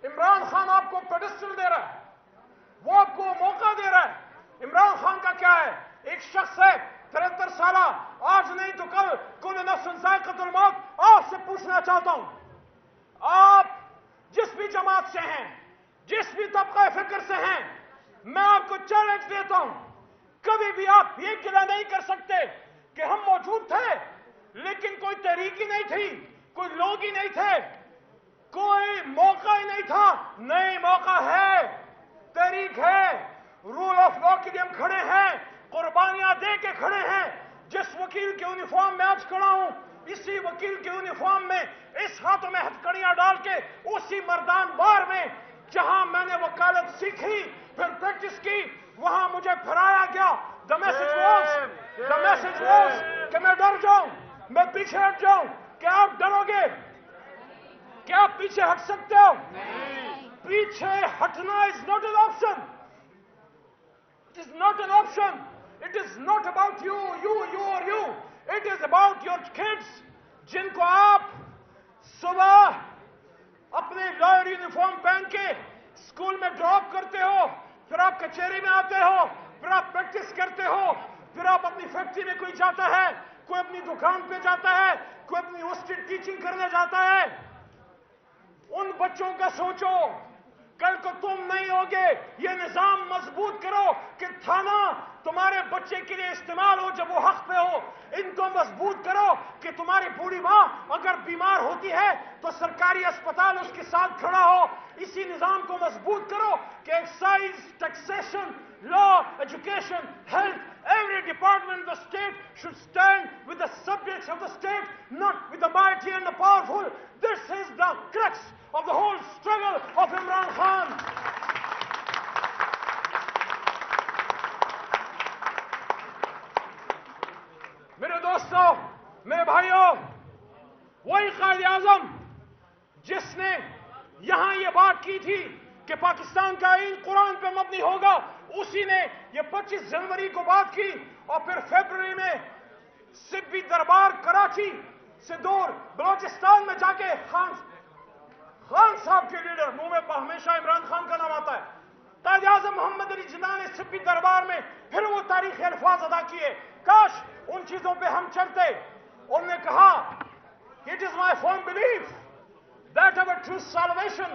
इमरान खान आपको पेडिस्टल दे रहा है, वो आपको मौका दे रहा है। इमरान खान का क्या है? एक शख्स है 73 साल, आज नहीं तो कल कुल नफ्स ज़ाइक़तुल मौत। आपसे पूछना चाहता हूं, आप जिस भी जमात से हैं, जिस भी तबका फिक्र से हैं, मैं आपको चैलेंज देता हूं, कभी भी आप ये गिला नहीं कर सकते कि हम मौजूद थे लेकिन कोई तहरीक ही नहीं थी, कोई लोग ही नहीं थे, कोई मौका ही नहीं था। नहीं, मौका है, तहरीक है, रूल ऑफ लॉ के लिए हम खड़े हैं, कुर्बानियां दे के खड़े हैं। जिस वकील के यूनिफॉर्म में आज खड़ा हूं, इसी वकील के यूनिफॉर्म में, इस हाथों में हथकड़ियां डाल के, उसी मर्दान बार में जहां मैंने वकालत सीखी, फिर प्रैक्टिस की, वहां मुझे फिराया गया। द मैसेज वॉज कि मैं डर जाऊं, मैं पीछे हट जाऊं। क्या आप डरोगे? क्या आप पीछे हट सकते हो? पीछे हटना is not an option. It is not an option. It is not about you और you. It is about your kids, जिनको आप सुबह अपने लॉयर यूनिफॉर्म पहन के स्कूल में ड्रॉप करते हो, फिर आप कचहरी में आते हो, फिर आप प्रैक्टिस करते हो, फिर आप अपनी फैक्ट्री में कोई जाता है, कोई अपनी दुकान पे जाता है, कोई अपनी यूनिवर्सिटी टीचिंग करने जाता है। उन बच्चों का सोचो, कल को तुम नहीं होगे। ये निजाम मजबूत करो कि थाना तुम्हारे बच्चे के लिए इस्तेमाल हो जब वो हक पे हो। इनको मजबूत करो कि तुम्हारी बूढ़ी माँ अगर बीमार होती है तो सरकारी अस्पताल उसके साथ खड़ा हो। इसी निजाम को मजबूत करो कि excise, taxation, law, education, health, every department of the state should stand with the subjects of the state, not with the mighty and the powerful. This is the crux of the whole struggle of Imran Khan. मेरे दोस्तों, मेरे भाइयों, वही कायदे आजम जिसने यहां ये बात की थी कि पाकिस्तान का आईन कुरान पे मबनी होगा, उसी ने ये 25 जनवरी को बात की और फिर फरवरी में सिब्बी दरबार कराची से दूर बलोचिस्तान में जाके खान साहब के लीडर, मुंह में हमेशा इमरान खान का नाम आता है, कायदे आजम मोहम्मद अली जिन्ना ने सिब्बी दरबार में फिर वो तारीखी अल्फाज अदा किए। काश उन चीजों पे हम चलते। उन्होंने कहा, it is my firm belief that our true salvation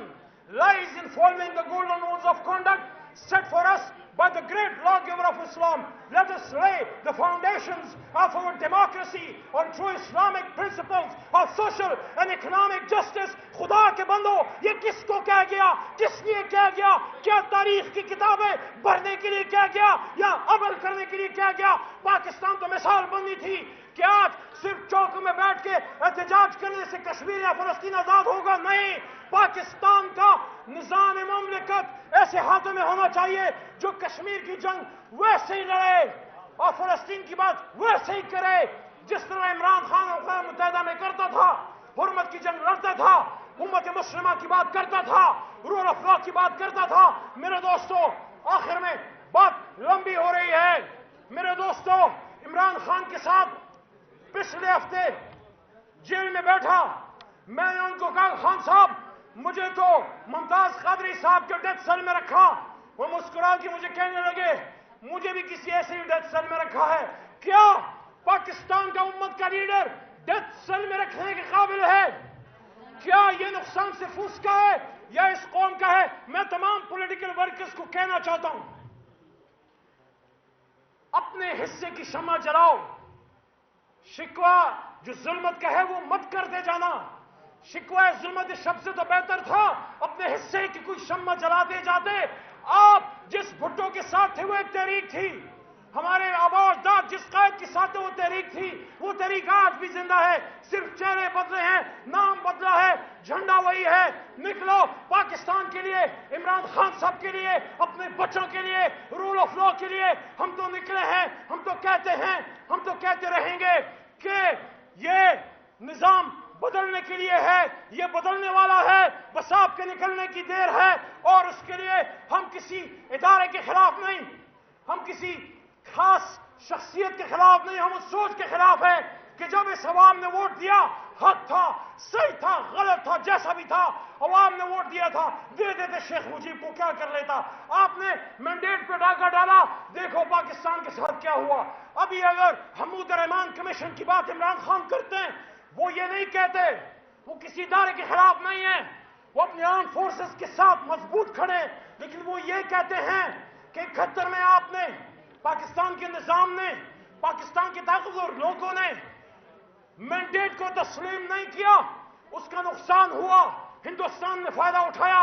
lies in following the golden rules of conduct set for us by the great lawgiver of Islam. Let us lay the foundations of our democracy on true Islamic principles of social and economic justice. खुदा के बंदो, ये किसको कह गया? किस लिए कह गया? क्या तारीख की किताबें पढ़ने के लिए कह गया या अमल करने के लिए कह गया? पाकिस्तान तो मिसाल बननी थी कि आज सिर्फ चौकों में बैठ के एहतजाज करने से कश्मीर या फलस्तीन आजाद होगा। नहीं, पाकिस्तान का निजाम मुमलिकत ऐसे हाथों में होना चाहिए जो कश्मीर की जंग वैसे ही लड़े और फलस्तीन की बात वैसे ही करे जिस तरह इमरान खान अक़वाम मुत्तहिदा में करता था। हुर्मत की जंग लड़ता था, उम्मत मुस्लिमा की बात करता था, रूल ऑफ लॉ की बात करता था। मेरे दोस्तों, आखिर में बात लंबी हो रही है। मेरे दोस्तों, इमरान खान के साथ पिछले हफ्ते जेल में बैठा, मैंने उनको कहा, खान साहब मुझे तो मुमताज कादरी साहब के डेथ सेल में रखा। वो मुस्कुरा के मुझे कहने लगे, मुझे भी किसी ऐसे ही डेथ सेल में रखा है। क्या पाकिस्तान का उम्मत का लीडर डेथ सेल में रखने के काबिल है? क्या ये नुकसान सिर्फ उसका है या इस कौम का है? मैं तमाम पॉलिटिकल वर्कर्स को कहना चाहता हूं, अपने हिस्से की शम्मा जलाओ। शिकवा जो जुल्मत का है वो मत करते जाना। शिकवा जुल्मत इस शब्द से तो बेहतर था अपने हिस्से की कोई शम्मा जला दे जाते। आप जिस भुट्टो के साथ थे वो एक तहरीक थी, हमारे आबा अजदाद जिस कायद के साथ वो तहरीक थी, वो तहरीक आज भी जिंदा है। सिर्फ चेहरे बदले हैं, नाम बदला है, झंडा वही है। निकलो पाकिस्तान के लिए, इमरान खान साहब के लिए, अपने बच्चों के लिए, रूल ऑफ लॉ के लिए। हम तो निकले हैं, हम तो कहते हैं, हम तो कहते रहेंगे कि ये निजाम बदलने के लिए है, ये बदलने वाला है, बस आपके निकलने की देर है। और उसके लिए हम किसी इदारे के खिलाफ नहीं, हम किसी खास शख्सियत के खिलाफ नहीं, हम उस सोच के खिलाफ है कि जब इस अवाम ने वोट दिया, हक था, सही था, गलत था, जैसा भी था, अवाम ने वोट दिया था, दे देते शेख मुजीब को, क्या कर लेता। आपने मैंडेट पे डाका डाला, देखो पाकिस्तान के साथ क्या हुआ। अभी अगर हमूद रहमान कमीशन की बात इमरान खान करते हैं, वो ये नहीं कहते, वो किसी इदारे के खिलाफ नहीं है, वो अपने आर्म फोर्सेस के साथ मजबूत खड़े, लेकिन वो ये कहते हैं कि 71 में आपने, पाकिस्तान के निजाम ने, पाकिस्तान के ताकतवर लोगों ने मैंडेट को तस्लीम नहीं किया, उसका नुकसान हुआ, हिंदुस्तान ने फायदा उठाया।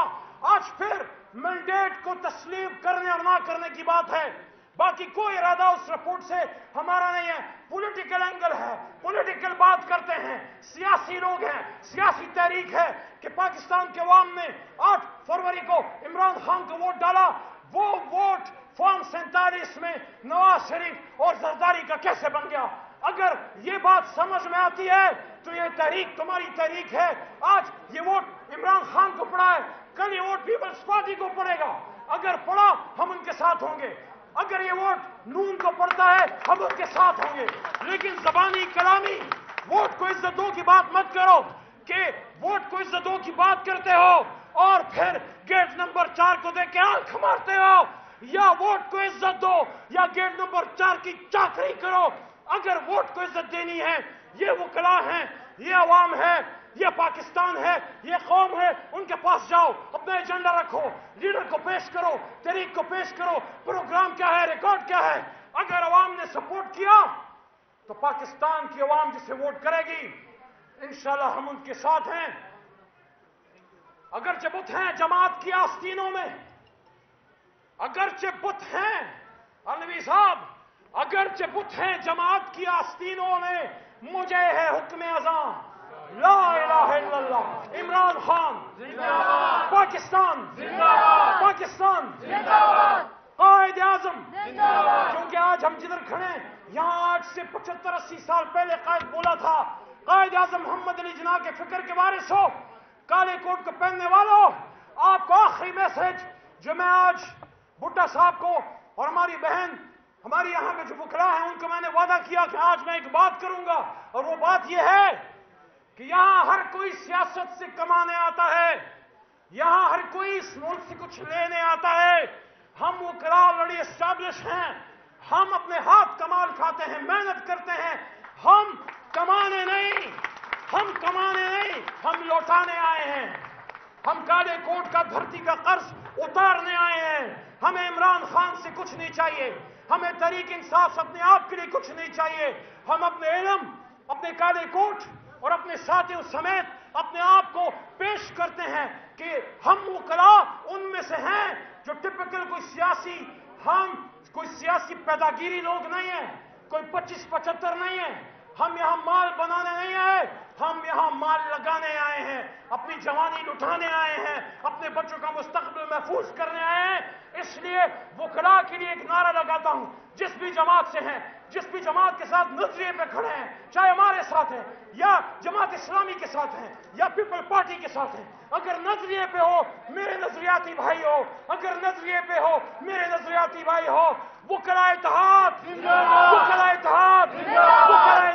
आज फिर मैंडेट को तस्लीम करने और ना करने की बात है, बाकी कोई इरादा उस रिपोर्ट से हमारा नहीं है। पॉलिटिकल एंगल है, पॉलिटिकल बात करते हैं, सियासी लोग हैं, सियासी तहरीक है कि पाकिस्तान के अवाम ने 8 फरवरी को इमरान खान को वोट डाला, वो वोट फॉर्म 47 में नवाज शरीफ और जरदारी का कैसे बन गया। अगर ये बात समझ में आती है तो ये तहरीक तुम्हारी तहरीक है। आज ये वोट इमरान खान को पड़ा है, कल ये वोट पीपल्स पार्टी को पड़ेगा, अगर पड़ा हम उनके साथ होंगे, अगर ये वोट नून को पड़ता है हम उनके साथ होंगे। लेकिन जबानी कलामी वोट को इज्जत दो की बात मत करो कि वोट को इज्जत दो की बात करते हो और फिर गेट नंबर 4 को देख के आंख मारते हो। या वोट को इज्जत दो या गेट नंबर 4 की चाकरी करो। अगर वोट को इज्जत देनी है, ये वकला हैं, ये अवाम है, ये पाकिस्तान है, ये कौम है, उनके पास जाओ, अपना एजेंडा रखो, लीडर को पेश करो, तहरीक को पेश करो, प्रोग्राम क्या है, रिकॉर्ड क्या है। अगर अवाम ने सपोर्ट किया तो पाकिस्तान की अवाम जिसे वोट करेगी इंशाल्लाह हम उनके साथ हैं। अगरचे बुत हैं जमात की आस्तीनों में, अगरचे बुत हैं अलवी साहब, अगरचे बुत हैं जमात की आस्तीनों में, मुझे है हुक्म अज़ां ला इलाहा इल्लल्लाह। इमरान खान जिंदाबाद, पाकिस्तान जिंदाबाद, पाकिस्तान जिंदाबाद, कायद आज़म जिंदाबाद। क्योंकि आज हम जिधर खड़े यहां आज से 75-80 साल पहले कायद बोला था, कायद आज़म मोहम्मद अली जिन्ना के फिक्र के वारिस हो, काले कोट को पहनने वालों, आपको आखिरी मैसेज जो मैं आज बुड्ढा साहब को और हमारी बहन, हमारी यहाँ के जो वकला हैं, उनको मैंने वादा किया कि आज मैं एक बात करूंगा, और वो बात यह है कि यहां हर कोई सियासत से कमाने आता है, यहां हर कोई इस मुल्क से कुछ लेने आता है। हम वकला ऑलरेडी एस्टैब्लिश हैं, हम अपने हाथ कमाल खाते हैं, मेहनत करते हैं, हम कमाने नहीं, हम कमाने नहीं, हम लौटाने आए हैं। हम काले कोट का धरती का कर्ज उतारने आए हैं। हमें इमरान खान से कुछ नहीं चाहिए, हमें तहरीक इंसाफ अपने आप के लिए कुछ नहीं चाहिए। हम अपने इल्म, अपने काले कोट और अपने साथियों समेत अपने आप को पेश करते हैं कि हम वकला उनमें से हैं जो टिपिकल कोई सियासी पैदागिरी लोग नहीं है, कोई 25-75 नहीं है। हम यहाँ माल बनाने नहीं आए, हम यहाँ माल लगाने आए हैं, अपनी जवानी लुटाने आए हैं, अपने बच्चों का मुस्तकबिल महफूज करने आए हैं। इसलिए वकला के लिए एक नारा लगाता हूं, जिस भी जमात से हैं, जिस भी जमात के साथ नजरिए पे खड़े हैं, चाहे हमारे साथ हैं या जमात इस्लामी के साथ हैं या पीपल पार्टी के साथ हैं, अगर नजरिए पे हो मेरे नजरियाती भाई हो, अगर नजरिए पे हो मेरे नजरियाती भाई हो, वकला इत्तेहाद जिंदाबाद, वकला इत्तेहाद जिंदाबाद, वकला